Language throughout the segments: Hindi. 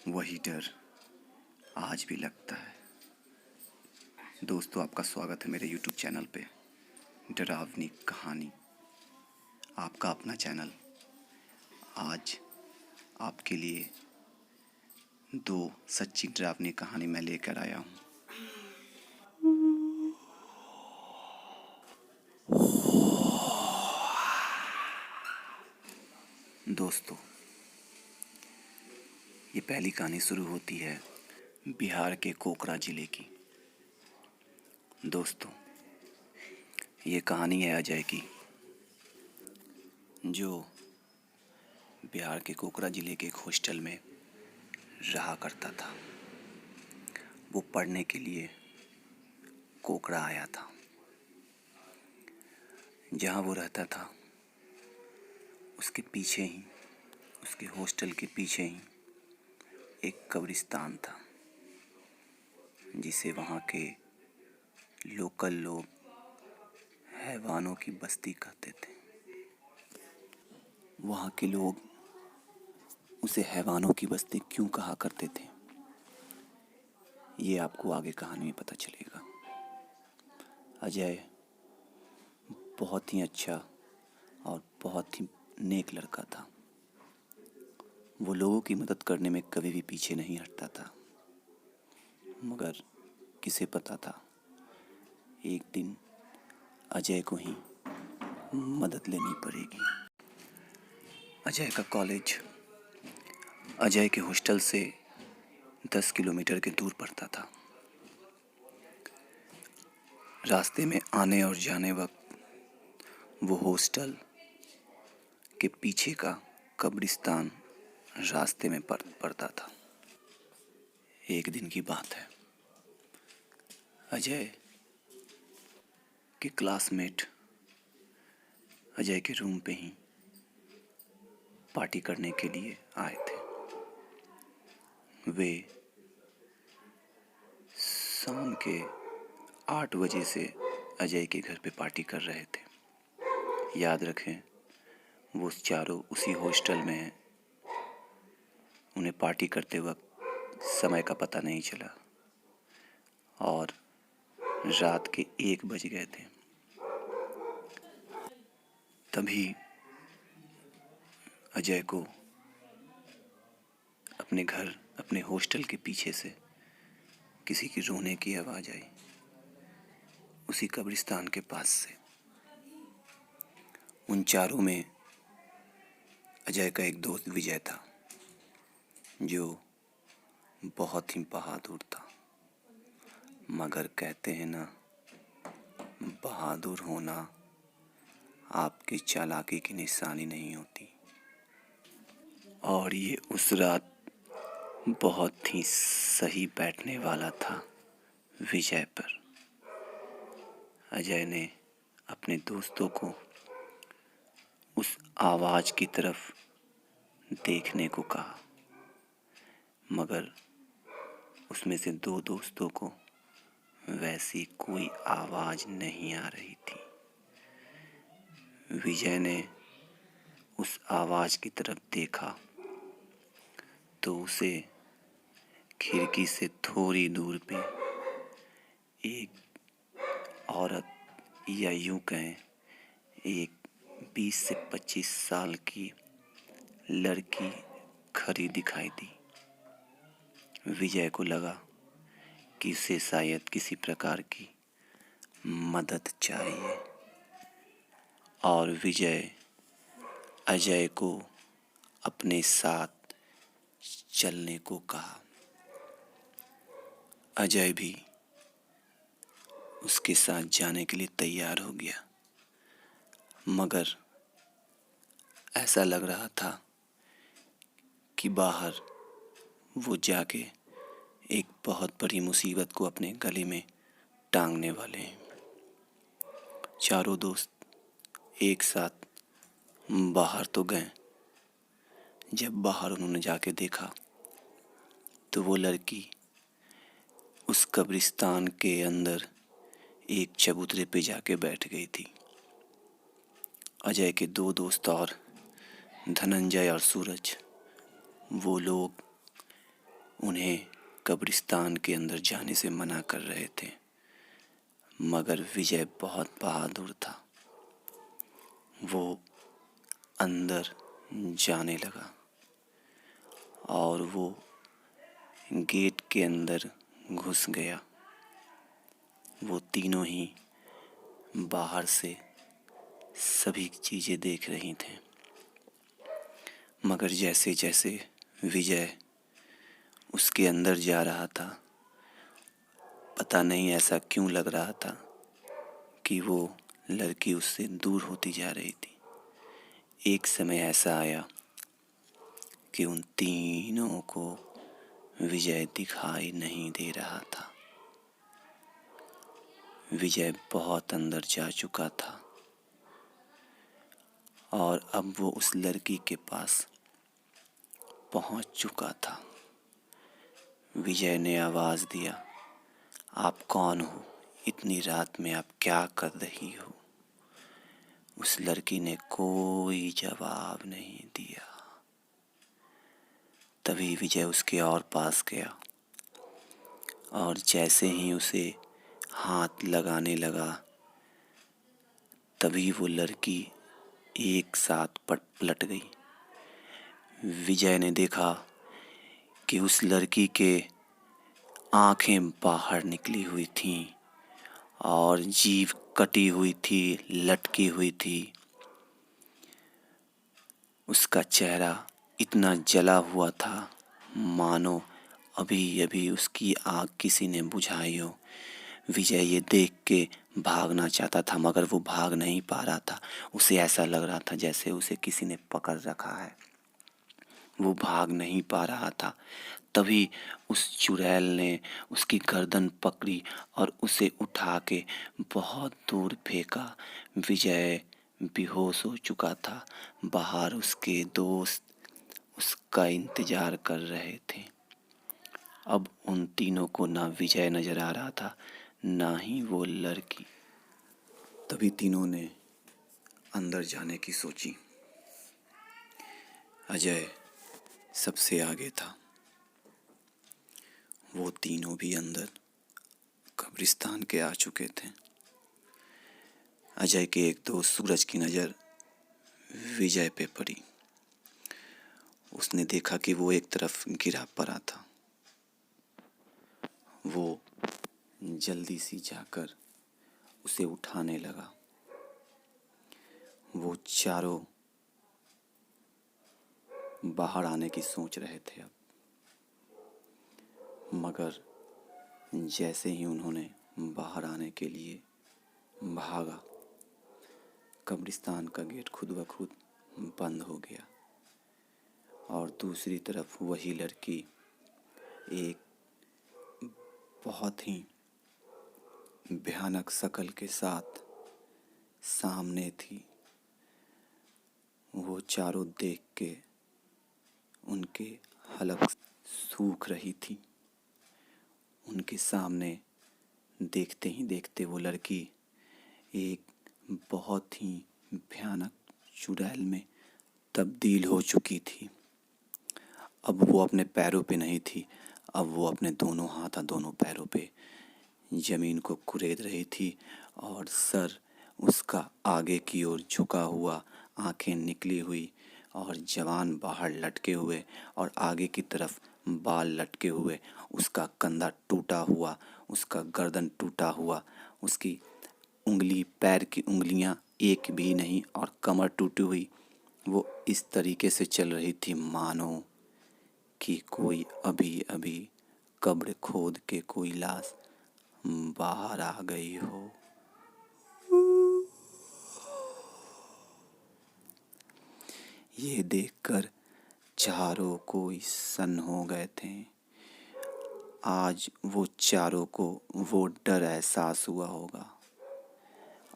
वही डर आज भी लगता है। दोस्तों, आपका स्वागत है मेरे YouTube चैनल पे डरावनी कहानी। आपका अपना चैनल आज आपके लिए दो सच्ची डरावनी कहानी मैं लेकर आया हूँ। दोस्तों, ये पहली कहानी शुरू होती है बिहार के कोकरा जिले की। दोस्तों, ये कहानी है अजय की, जो बिहार के कोकरा जिले के एक हॉस्टल में रहा करता था। वो पढ़ने के लिए कोकरा आया था। जहाँ वो रहता था उसके पीछे ही, उसके हॉस्टल के पीछे ही एक कब्रिस्तान था, जिसे वहाँ के लोकल लोग हैवानों की बस्ती कहते थे। वहाँ के लोग उसे हैवानों की बस्ती क्यों कहा करते थे, ये आपको आगे कहानी में पता चलेगा। अजय बहुत ही अच्छा और बहुत ही नेक लड़का था। वो लोगों की मदद करने में कभी भी पीछे नहीं हटता था। मगर किसे पता था, एक दिन अजय को ही मदद लेनी पड़ेगी। अजय का कॉलेज अजय के हॉस्टल से 10 किलोमीटर के दूर पड़ता था। रास्ते में आने और जाने वक्त वो हॉस्टल के पीछे का कब्रिस्तान रास्ते में पड़ता था। एक दिन की बात है, अजय के क्लासमेट अजय के रूम पे ही पार्टी करने के लिए आए थे। वे शाम के 8 बजे से अजय के घर पे पार्टी कर रहे थे। याद रखें, वो चारों उसी हॉस्टल में हैं। उन्हें पार्टी करते वक्त समय का पता नहीं चला और रात के 1 बज गए थे। तभी अजय को अपने हॉस्टल के पीछे से किसी की रोने की आवाज़ आई, उसी कब्रिस्तान के पास से। उन चारों में अजय का एक दोस्त विजय था, जो बहुत ही बहादुर था। मगर कहते हैं ना, बहादुर होना आपकी चालाकी की निशानी नहीं होती। और ये उस रात बहुत ही सही बैठने वाला था विजय पर। अजय ने अपने दोस्तों को उस आवाज़ की तरफ देखने को कहा, मगर उसमें से 2 दोस्तों को वैसी कोई आवाज़ नहीं आ रही थी। विजय ने उस आवाज़ की तरफ देखा तो उसे खिड़की से थोड़ी दूर पे एक औरत, या यूं कहें एक 20 से 25 साल की लड़की खड़ी दिखाई दी। विजय को लगा कि उसे शायद किसी प्रकार की मदद चाहिए, और विजय अजय को अपने साथ चलने को कहा। अजय भी उसके साथ जाने के लिए तैयार हो गया, मगर ऐसा लग रहा था कि बाहर वो जाके एक बहुत बड़ी मुसीबत को अपने गले में टांगने वाले हैं। चारों दोस्त एक साथ बाहर तो गए। जब बाहर उन्होंने जाके देखा तो वो लड़की उस कब्रिस्तान के अंदर एक चबूतरे पे जाके बैठ गई थी। अजय के 2 दोस्त और धनंजय और सूरज, वो लोग उन्हें कब्रिस्तान के अंदर जाने से मना कर रहे थे, मगर विजय बहुत बहादुर था। वो अंदर जाने लगा और वो गेट के अंदर घुस गया। वो तीनों ही बाहर से सभी चीज़ें देख रही थीं, मगर जैसे जैसे विजय उसके अंदर जा रहा था, पता नहीं ऐसा क्यों लग रहा था कि वो लड़की उससे दूर होती जा रही थी। एक समय ऐसा आया कि उन तीनों को विजय दिखाई नहीं दे रहा था। विजय बहुत अंदर जा चुका था और अब वो उस लड़की के पास पहुंच चुका था। विजय ने आवाज़ दिया, आप कौन हो? इतनी रात में आप क्या कर रही हो? उस लड़की ने कोई जवाब नहीं दिया। तभी विजय उसके और पास गया और जैसे ही उसे हाथ लगाने लगा, तभी वो लड़की एक साथ पलट गई। विजय ने देखा कि उस लड़की के आंखें बाहर निकली हुई थीं और जीभ कटी हुई थी, लटकी हुई थी। उसका चेहरा इतना जला हुआ था मानो अभी अभी उसकी आग किसी ने बुझाई हो। विजय ये देख के भागना चाहता था, मगर वो भाग नहीं पा रहा था। उसे ऐसा लग रहा था जैसे उसे किसी ने पकड़ रखा है। वो भाग नहीं पा रहा था। तभी उस चुड़ैल ने उसकी गर्दन पकड़ी और उसे उठा के बहुत दूर फेंका। विजय बेहोश हो चुका था। बाहर उसके दोस्त उसका इंतजार कर रहे थे। अब उन तीनों को ना विजय नजर आ रहा था, ना ही वो लड़की। तभी तीनों ने अंदर जाने की सोची। अजय सबसे आगे था। वो तीनों भी अंदर कब्रिस्तान के आ चुके थे। अजय के एक दोस्त सूरज की नज़र विजय पे पड़ी। उसने देखा कि वो एक तरफ गिरा पड़ा था। वो जल्दी सी जाकर उसे उठाने लगा। वो चारों बाहर आने की सोच रहे थे अब, मगर जैसे ही उन्होंने बाहर आने के लिए भागा, कब्रिस्तान का गेट खुद ब खुद बंद हो गया और दूसरी तरफ वही लड़की एक बहुत ही भयानक शक्ल के साथ सामने थी। वो चारों देख के उनके हलक सूख रही थी। उनके सामने देखते ही देखते वो लड़की एक बहुत ही भयानक चुड़ैल में तब्दील हो चुकी थी। अब वो अपने पैरों पे नहीं थी, अब वो अपने दोनों हाथ दोनों पैरों पे जमीन को कुरेद रही थी और सर उसका आगे की ओर झुका हुआ, आंखें निकली हुई और जवान बाहर लटके हुए और आगे की तरफ बाल लटके हुए, उसका कंधा टूटा हुआ, उसका गर्दन टूटा हुआ, उसकी उंगली पैर की उंगलियां एक भी नहीं और कमर टूटी हुई। वो इस तरीके से चल रही थी मानो कि कोई अभी अभी कब्र खोद के कोई लाश बाहर आ गई हो। ये देखकर चारों कोई सन्न हो गए थे। आज वो चारों को वो डर एहसास हुआ होगा।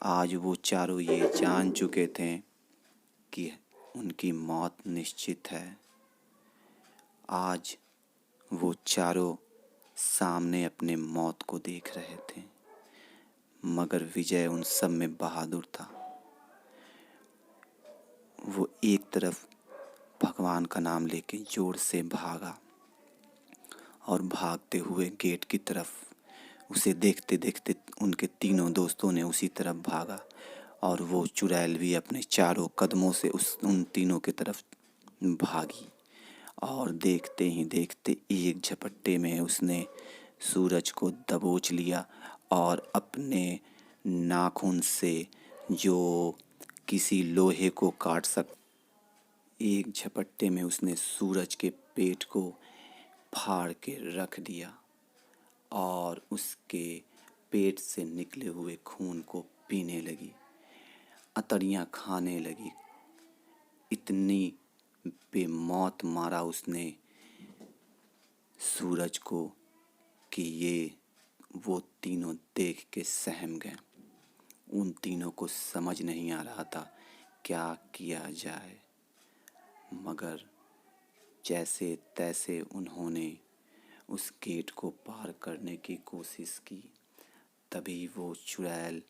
आज वो चारों ये जान चुके थे कि उनकी मौत निश्चित है। आज वो चारों सामने अपने मौत को देख रहे थे, मगर विजय उन सब में बहादुर था। वो एक तरफ भगवान का नाम लेके जोर से भागा और भागते हुए गेट की तरफ। उसे देखते देखते उनके तीनों दोस्तों ने उसी तरफ भागा और वो चुड़ैल भी अपने चारों कदमों से उन तीनों की तरफ भागी। और देखते ही देखते एक झपट्टे में उसने सूरज को दबोच लिया और अपने नाखून से, जो किसी लोहे को काट सक, एक झपट्टे में उसने सूरज के पेट को फाड़ के रख दिया और उसके पेट से निकले हुए खून को पीने लगी, अतड़ियाँ खाने लगी। इतनी बेमौत मारा उसने सूरज को कि वो तीनों देख के सहम गए। उन तीनों को समझ नहीं आ रहा था क्या किया जाए, मगर जैसे तैसे उन्होंने उस गेट को पार करने की कोशिश की। तभी वो चुड़ैल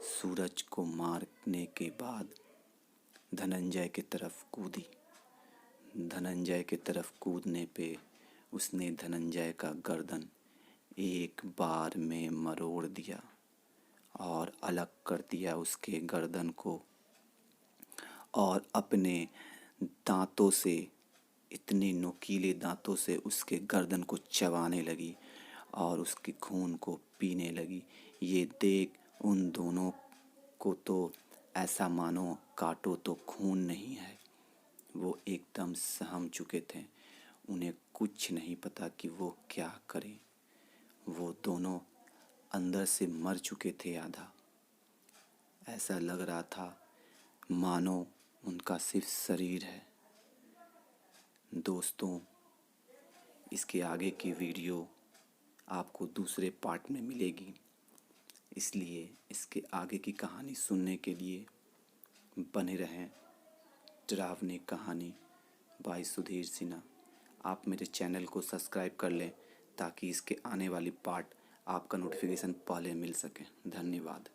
सूरज को मारने के बाद धनंजय की तरफ कूदी। धनंजय की तरफ कूदने पे उसने धनंजय का गर्दन एक बार में मरोड़ दिया और अलग कर दिया उसके गर्दन को, और अपने दांतों से, इतने नुकीले दांतों से उसके गर्दन को चबाने लगी और उसके खून को पीने लगी। ये देख उन दोनों को तो ऐसा मानो काटो तो खून नहीं है। वो एकदम सहम चुके थे, उन्हें कुछ नहीं पता कि वो क्या करें। वो दोनों अंदर से मर चुके थे आधा। ऐसा लग रहा था मानो उनका सिर्फ शरीर है। दोस्तों, इसके आगे की वीडियो आपको दूसरे पार्ट में मिलेगी, इसलिए इसके आगे की कहानी सुनने के लिए बने रहें। डरावनी कहानी बाय सुधीर सिन्हा। आप मेरे चैनल को सब्सक्राइब कर लें ताकि इसके आने वाली पार्ट आपका नोटिफिकेशन पहले मिल सके। धन्यवाद।